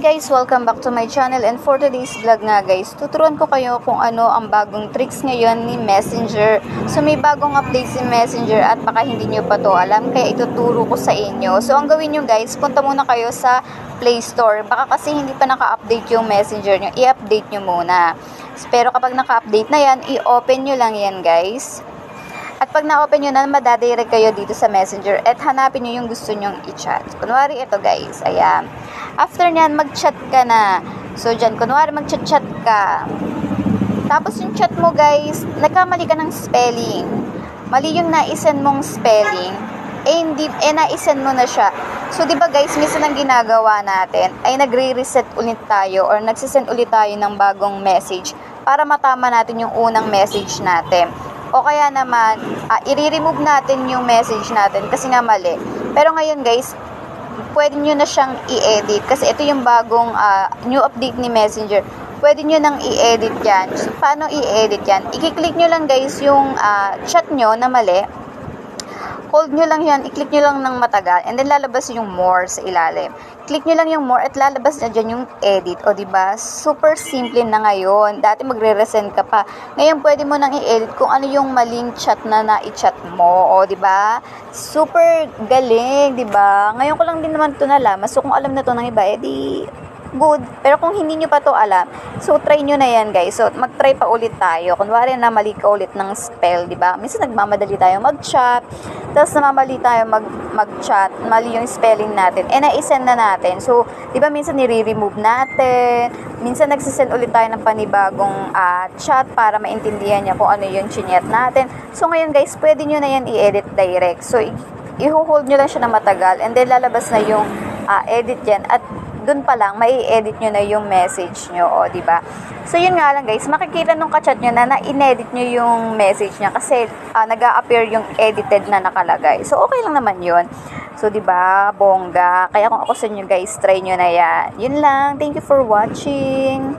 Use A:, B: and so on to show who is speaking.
A: guys, welcome back to my channel, and for today's vlog nga guys, tuturuan ko kayo kung ano ang bagong tricks ngayon ni Messenger. So may bagong update si Messenger at baka hindi nyo pa to alam, kaya ituturo ko sa inyo. So ang gawin nyo guys, punta muna kayo sa Play Store. Baka kasi hindi pa naka-update yung Messenger nyo, i-update nyo muna. Pero kapag naka-update na yan, i-open nyo lang yan guys. At pag na-open nyo na, madadirect kayo dito sa Messenger at hanapin nyo yung gusto nyong i-chat. Kunwari ito guys, ayan. After nyan, mag-chat ka na. So dyan, kunwari mag-chat-chat ka. Tapos yung chat mo guys, nagkamali ka ng spelling. Mali yung naisend mong spelling. Naisend mo na siya. So diba guys, minsan ang ginagawa natin ay nagre-reset ulit tayo or nagsisend ulit tayo ng bagong message para matama natin yung unang message natin. O kaya naman, i-remove natin yung message natin kasi nga mali. Pero ngayon guys, pwede nyo na siyang i-edit kasi ito yung bagong new update ni Messenger. Pwede nyo nang i-edit yan. So, paano i-edit yan? I-click nyo lang guys yung chat nyo na mali. Hold nyo lang yan, i-click nyo lang ng matagal and then lalabas yung more sa ilalim. Click nyo lang yung more at lalabas na dyan yung edit. O diba? Super simple na ngayon. Dati magre-resend ka pa. Ngayon pwede mo nang i-edit kung ano yung maling chat na na-i-chat mo. O diba? Super galing, diba? Ngayon ko lang din naman ito nalaman. So kung alam na to ng iba, edi good. Pero kung hindi nyo pa to alam, so try nyo na yan guys. So mag-try pa ulit tayo. Kunwari na mali ka ulit ng spell, diba? Minsan nagmamadali tayo mag-chat, tapos namamali tayo mag-chat, mali yung spelling natin, na-send na natin. So, diba minsan nire-remove natin, minsan nagsisend ulit tayo ng panibagong chat para maintindihan niya kung ano yung chinyat natin. So ngayon guys, pwede nyo na yan i-edit direct. So, i-hold nyo lang siya na matagal and then lalabas na yung edit yan at dun pa lang, mai-edit nyo na yung message nyo, o, diba? So, yun nga lang, guys, makikita nung kachat nyo na in-edit nyo yung message niya kasi nag-a-appear yung edited na nakalagay. So, okay lang naman yun. So, diba, bongga. Kaya kung ako sa inyo, guys, try nyo na yan. Yun lang. Thank you for watching.